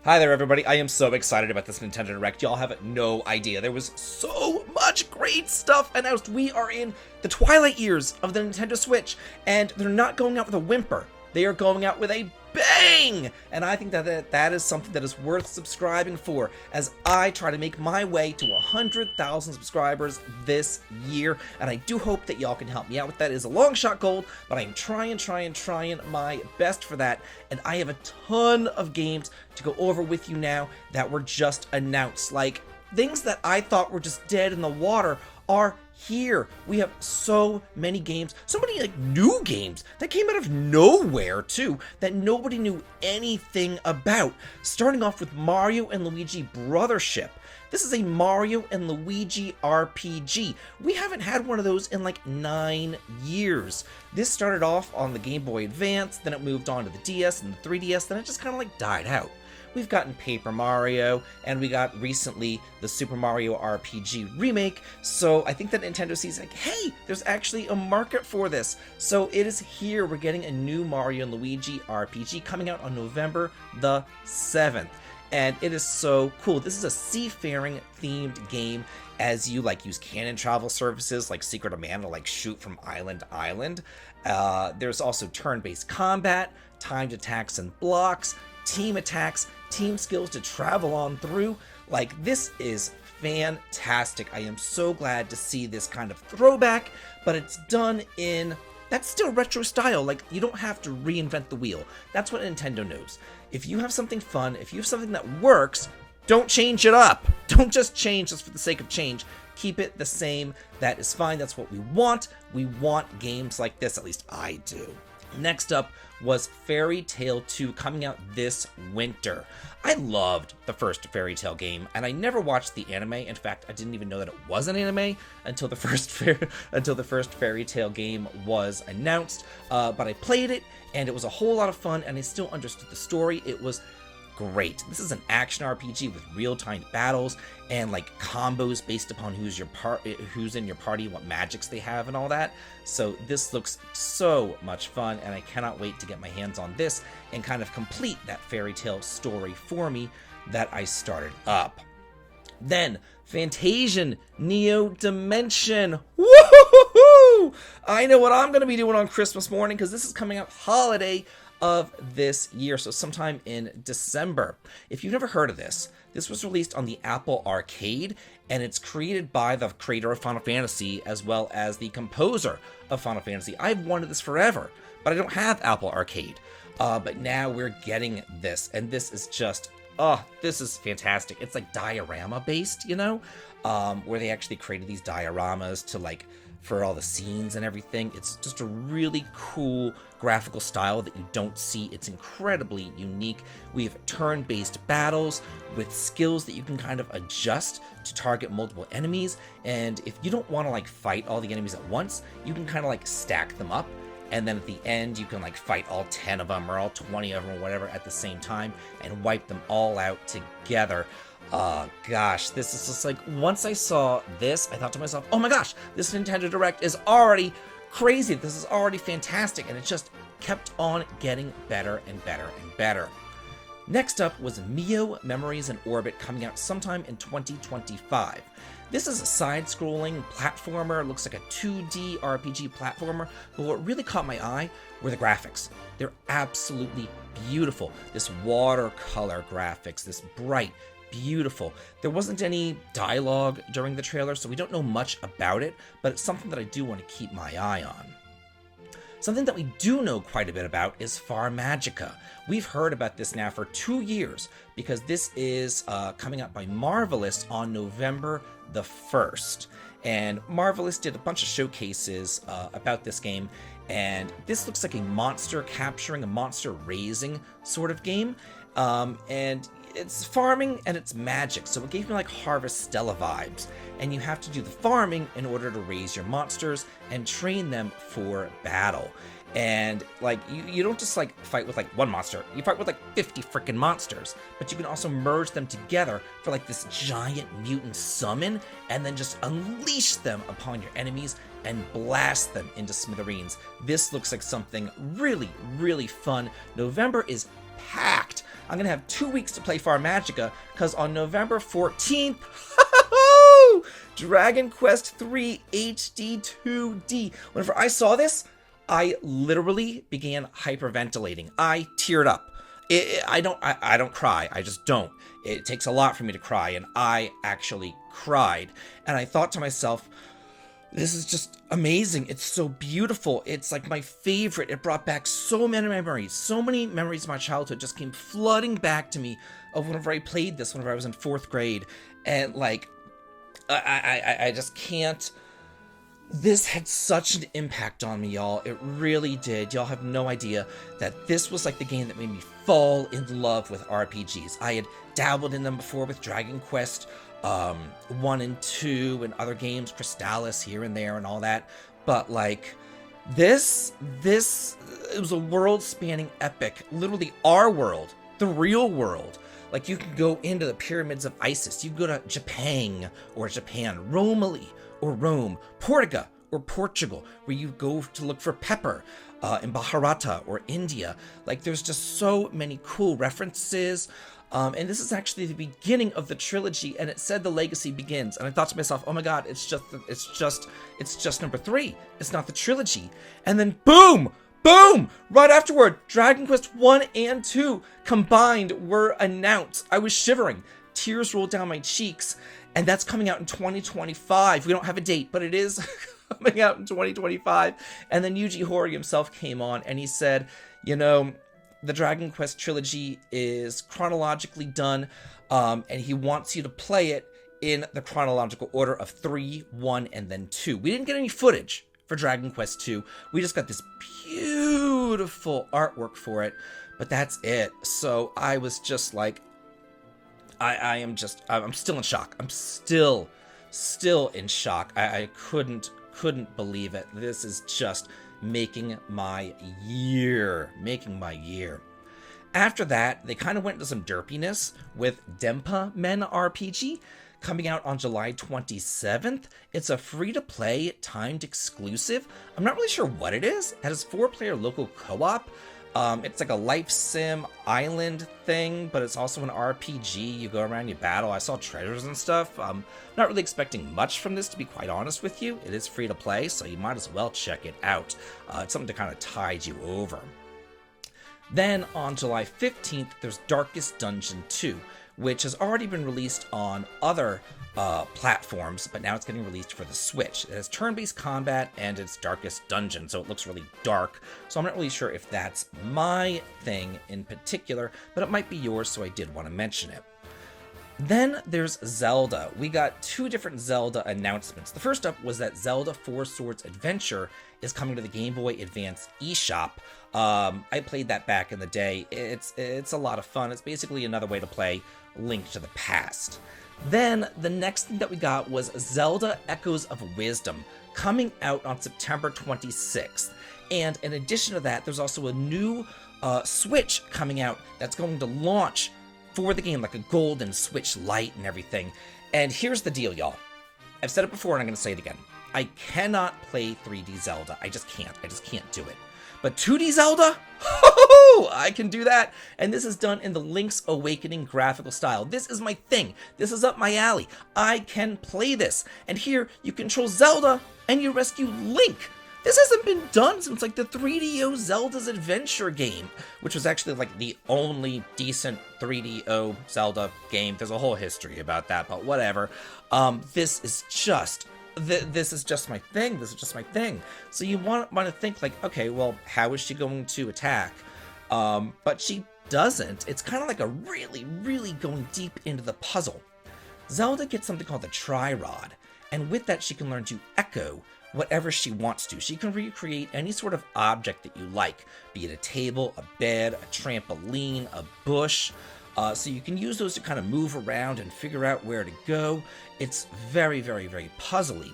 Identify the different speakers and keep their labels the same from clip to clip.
Speaker 1: Hi there, everybody. I am so excited about this Nintendo Direct. Y'all have no idea. There was so much great stuff announced. We are in the twilight years of the Nintendo Switch, and they're not going out with a whimper. They are going out with a bang! And I think that is something that is worth subscribing for as I try to make my way to 100,000 subscribers this year. And I do hope that y'all can help me out with that. It is a long shot goal, but I'm trying my best for that. And I have a ton of games to go over with you now that were just announced. Like, things that I thought were just dead in the water are here. We have so many games, so many like new games that came out of nowhere too, that nobody knew anything about. Starting off with Mario and Luigi Brothership. This is a Mario and Luigi RPG. We haven't had one of those in like 9 years. This started off on the Game Boy Advance, then it moved on to the DS and the 3DS, then it just kind of like died out. We've gotten Paper Mario, and we got recently the Super Mario RPG remake, so I think that Nintendo sees like, hey, there's actually a market for this. So it is here. We're getting a new Mario and Luigi RPG coming out on November the 7th. And it is so cool. This is a seafaring themed game as you like use cannon travel services like Secret of Mana to like shoot from island to island. There's also turn-based combat, timed attacks and blocks, team attacks, team skills to travel on through. Like, this is fantastic. I am so glad to see this kind of throwback, but it's done in that's still retro style. Like, you don't have to reinvent the wheel. That's what Nintendo knows. If you have something fun, if you have something that works, don't change it up. Don't just change just for the sake of change. Keep it the same. That is fine. That's what we want. We want games like this. At least I do. Next up was Fairy Tail 2 coming out this winter. I loved the first Fairy Tail game, and I never watched the anime. In fact, I didn't even know that it was an anime until the first Fairy Tail game was announced. But I played it, and it was a whole lot of fun, and I still understood the story. It was great. This is an action RPG with real-time battles and like combos based upon who's in your party, what magics they have and all that. So this looks so much fun, and I cannot wait to get my hands on this and kind of complete that Fairy Tail story for me that I started up. Then Fantasian Neo Dimension. Woohoo! I know what I'm going to be doing on Christmas morning because this is coming out holiday of this year, so sometime in December. If you've never heard of this, this was released on the Apple Arcade, and it's created by the creator of Final Fantasy as well as the composer of Final Fantasy. I've wanted this forever, but I don't have Apple Arcade. But now we're getting this, and this is just, this is fantastic. It's like diorama based, you know, where they actually created these dioramas to like for all the scenes and everything. It's just a really cool graphical style that you don't see. It's incredibly unique. We have turn-based battles with skills that you can kind of adjust to target multiple enemies. And if you don't want to like fight all the enemies at once, you can kind of like stack them up. And then at the end, you can like fight all 10 of them or all 20 of them or whatever at the same time and wipe them all out together. Gosh, this is just like, once I saw this, I thought to myself, oh my gosh, this Nintendo Direct is already crazy. This is already fantastic. And it just kept on getting better and better and better. Next up was Mio Memories in Orbit coming out sometime in 2025. This is a side-scrolling platformer. It looks like a 2D RPG platformer, but what really caught my eye were the graphics. They're absolutely beautiful. This watercolor graphics, this bright, beautiful. There wasn't any dialogue during the trailer, so we don't know much about it, but it's something that I do want to keep my eye on. Something that we do know quite a bit about is Far Magica. We've heard about this now for 2 years because this is coming out by Marvelous on November the 1st. And Marvelous did a bunch of showcases about this game, and this looks like a monster capturing, a monster raising sort of game. And it's farming and it's magic, so it gave me like Harvestella vibes. And you have to do the farming in order to raise your monsters and train them for battle. And like you don't just like fight with like one monster, you fight with like 50 freaking monsters, but you can also merge them together for like this giant mutant summon and then just unleash them upon your enemies and blast them into smithereens. This looks like something really, really fun. November is packed I'm going to have 2 weeks to play Far Magica, because on November 14th, Dragon Quest III HD 2D. Whenever I saw this, I literally began hyperventilating. I teared up. I don't cry. I just don't. It takes a lot for me to cry, and I actually cried. And I thought to myself, this is just amazing. It's so beautiful. It's like my favorite. It brought back so many memories. So many memories of my childhood just came flooding back to me of whenever I played this, whenever I was in 4th grade. And like, I just can't. This had such an impact on me, y'all. It really did. Y'all have no idea that this was like the game that made me fall in love with RPGs. I had dabbled in them before with Dragon Quest 1 and 2 and other games, Crystallis here and there and all that. But like this, it was a world-spanning epic. Literally our world, the real world. Like you can go into the pyramids of Isis. You go to Japan, Romilly, or Rome, Portugal or Portugal, where you go to look for pepper, in Bharata or India. Like there's just so many cool references. And this is actually the beginning of the trilogy, and it said the legacy begins. And I thought to myself, oh my god, it's just number 3. It's not the trilogy. And then boom! Right afterward, Dragon Quest 1 and 2 combined were announced. I was shivering. Tears rolled down my cheeks. And that's coming out in 2025. We don't have a date, but it is coming out in 2025. And then Yuji Horii himself came on and he said, you know, the Dragon Quest trilogy is chronologically done, and he wants you to play it in the chronological order of 3, 1, and then 2. We didn't get any footage for Dragon Quest 2. We just got this beautiful artwork for it, but that's it. So I was just like, I'm still in shock. I'm still in shock. I couldn't believe it. This is just making my year. After that, they kind of went into some derpiness with Denpa Men RPG coming out on July 27th. It's a free-to-play, timed exclusive. I'm not really sure what it is. It has 4-player local co-op. It's like a life sim island thing, but it's also an RPG. You go around, you battle. I saw treasures and stuff. Not really expecting much from this, to be quite honest with you. It is free to play, so you might as well check it out. It's something to kind of tide you over. Then on July 15th, there's Darkest Dungeon 2, which has already been released on other platforms, but now it's getting released for the Switch. It has turn-based combat and it's Darkest Dungeon, so it looks really dark. So I'm not really sure if that's my thing in particular, but it might be yours, so I did want to mention it. Then there's Zelda. We got 2 different Zelda announcements. The first up was that Zelda 4 Swords Adventure is coming to the Game Boy Advance eShop. I played that back in the day. It's a lot of fun. It's basically another way to play Link to the Past. Then the next thing that we got was Zelda Echoes of Wisdom, coming out on September 26th. And in addition to that, there's also a new Switch coming out that's going to launch for the game, like a golden Switch Lite and everything. And here's the deal, y'all. I've said it before and I'm going to say it again. I cannot play 3D Zelda. I just can't do it. But 2D Zelda? I can do that. And this is done in the Link's Awakening graphical style. This is my thing. This is up my alley. I can play this. And here you control Zelda and you rescue Link. This hasn't been done since like the 3DO Zelda's Adventure game, which was actually like the only decent 3DO Zelda game. There's a whole history about that, but whatever. This is just my thing. This is just my thing. So you want to think like, okay, well, how is she going to attack? But she doesn't. It's kind of like a really, really going deep into the puzzle. Zelda gets something called the Tri-Rod, and with that she can learn to echo whatever she wants to. She can recreate any sort of object that you like, be it a table, a bed, a trampoline, a bush. So you can use those to kind of move around and figure out where to go. It's very, very, very puzzly.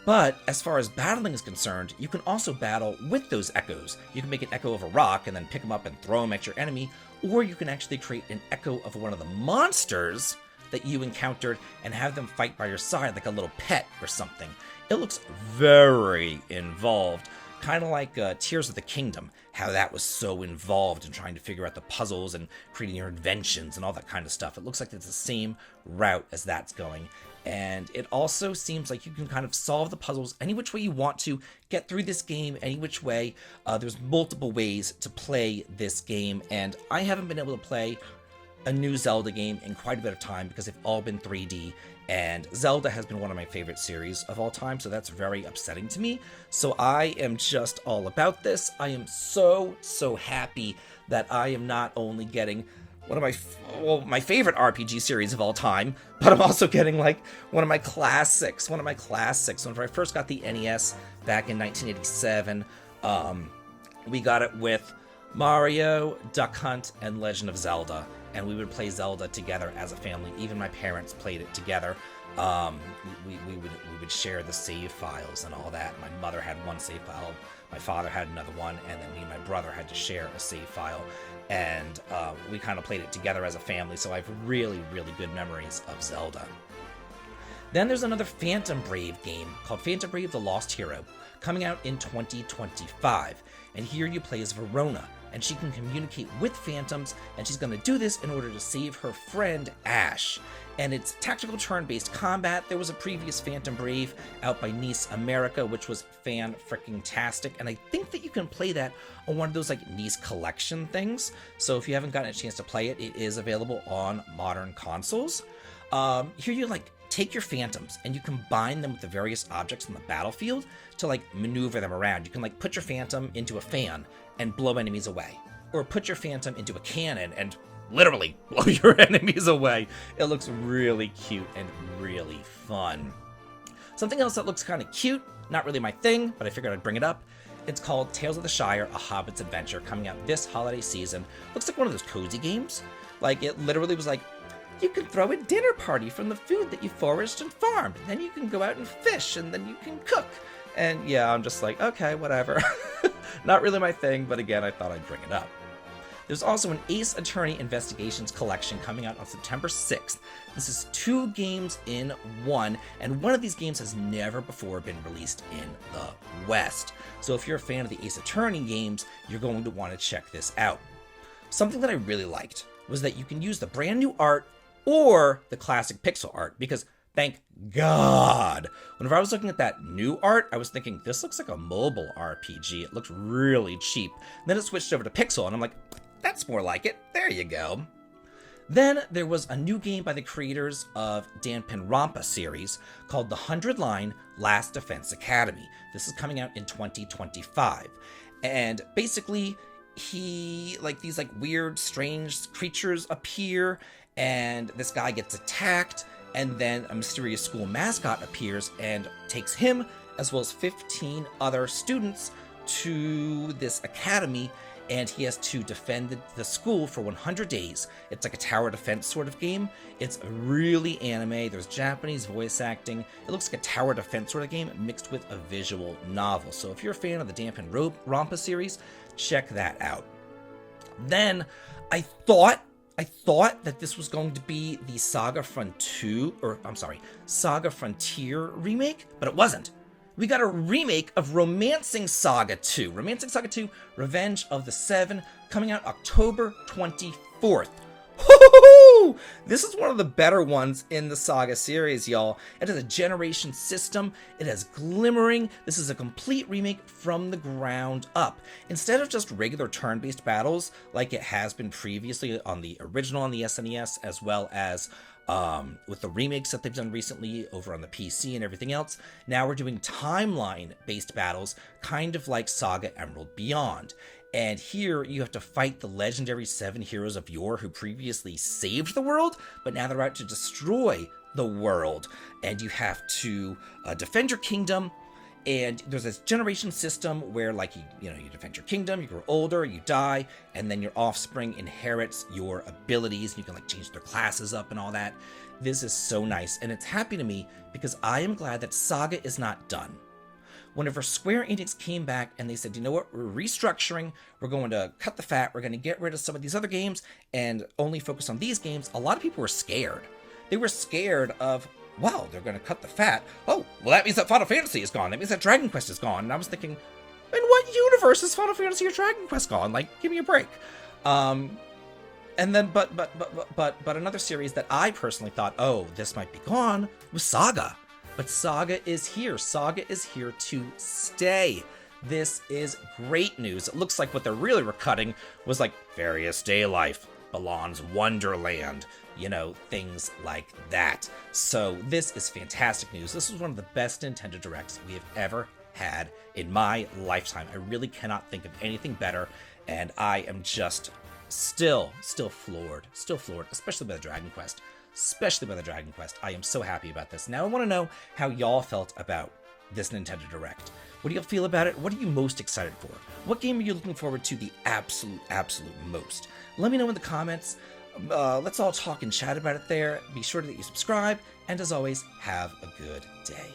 Speaker 1: But as far as battling is concerned, you can also battle with those echoes. You can make an echo of a rock and then pick them up and throw them at your enemy, or you can actually create an echo of one of the monsters that you encountered and have them fight by your side like a little pet or something. It looks very involved. kind of like Tears of the Kingdom, how that was so involved in trying to figure out the puzzles and creating your inventions and all that kind of stuff. It looks like it's the same route as that's going. And it also seems like you can kind of solve the puzzles any which way you want to, get through this game any which way. There's multiple ways to play this game, and I haven't been able to play a new Zelda game in quite a bit of time because they've all been 3D, and Zelda has been one of my favorite series of all time, so that's very upsetting to me. So I am just all about this. I am so happy that I am not only getting one of my favorite RPG series of all time, but I'm also getting like one of my classics. Whenever I first got the NES back in 1987, we got it with Mario, Duck Hunt, and Legend of Zelda, and we would play Zelda together as a family. Even my parents played it together. We would share the save files and all that. My mother had one save file, my father had another one, and then me and my brother had to share a save file. And we kind of played it together as a family, so I have really good memories of Zelda. Then there's another Phantom Brave game called Phantom Brave The Lost Hero, coming out in 2025. And here you play as Verona, and she can communicate with phantoms, and she's going to do this in order to save her friend Ash. And it's tactical turn-based combat. There was a previous Phantom Brave out by NES America, which was fan-freaking-tastic, and I think that you can play that on one of those like NES collection things. So if you haven't gotten a chance to play it, it is available on modern consoles. Here you like take your phantoms and you combine them with the various objects on the battlefield to like maneuver them around. You can like put your phantom into a fan and blow enemies away, or put your phantom into a cannon and literally blow your enemies away. It looks really cute and really fun. Something else that looks kind of cute, not really my thing, but I figured I'd bring it up. It's called Tales of the Shire, A Hobbit's Adventure, coming out this holiday season. Looks like one of those cozy games. Like, it literally was like, you can throw a dinner party from the food that you foraged and farmed. And then you can go out and fish, and then you can cook. And yeah, I'm just like, okay, whatever. Not really my thing, but again, I thought I'd bring it up. There's also an Ace Attorney Investigations collection coming out on September 6th. This is 2 games in 1, and one of these games has never before been released in the West. So if you're a fan of the Ace Attorney games, you're going to want to check this out. Something that I really liked was that you can use the brand new art or the classic pixel art, because thank God, whenever I was looking at that new art, I was thinking, this looks like a mobile RPG. It looks really cheap. And then it switched over to pixel, and I'm like, that's more like it. There you go. Then there was a new game by the creators of Danganronpa series called the 100-Line Last Defense Academy. This is coming out in 2025. And basically, these weird, strange creatures appear, and this guy gets attacked, and then a mysterious school mascot appears and takes him, as well as 15 other students, to this academy, and he has to defend the school for 100 days. It's like a tower defense sort of game. It's really anime. There's Japanese voice acting. It looks like a tower defense sort of game mixed with a visual novel. So if you're a fan of the Danganronpa series, check that out. Then I thought that this was going to be the Saga Frontier remake, but it wasn't. We got a remake of Romancing Saga 2. Romancing Saga 2, Revenge of the Seven, coming out October 24th. Woo-hoo-hoo! This is one of the better ones in the Saga series, y'all. It has a generation system. It has glimmering. This is a complete remake from the ground up. Instead of just regular turn-based battles like it has been previously on the original on the SNES, as well as with the remakes that they've done recently over on the PC and everything else, now we're doing timeline-based battles, kind of like Saga Emerald Beyond. And here you have to fight the legendary 7 heroes of yore who previously saved the world, but now they're out to destroy the world. And you have to defend your kingdom. And there's this generation system where, you defend your kingdom, you grow older, you die, and then your offspring inherits your abilities. You can change their classes up and all that. This is so nice, and it's happy to me because I am glad that Saga is not done. Whenever Square Enix came back and they said, you know what, we're restructuring, we're going to cut the fat, we're going to get rid of some of these other games and only focus on these games, a lot of people were scared. They were scared of, wow, they're going to cut the fat. Oh, well, that means that Final Fantasy is gone. That means that Dragon Quest is gone. And I was thinking, In what universe is Final Fantasy or Dragon Quest gone? Like, give me a break. And then, but another series that I personally thought, oh, this might be gone, was Saga. But Saga is here. Saga is here to stay. This is great news. It looks like what they're really recutting was like Various Day Life, Balan's Wonderland, you know, things like that. So this is fantastic news. This is one of the best Nintendo Directs we have ever had in my lifetime. I really cannot think of anything better, and I am just still floored, especially by the Dragon Quest. I am so happy about this. Now I want to know how y'all felt about this Nintendo Direct. What do y'all feel about it? What are you most excited for? What game are you looking forward to the absolute most? Let me know in the comments. Let's all talk and chat about it there. Be sure that you subscribe, and as always, have a good day.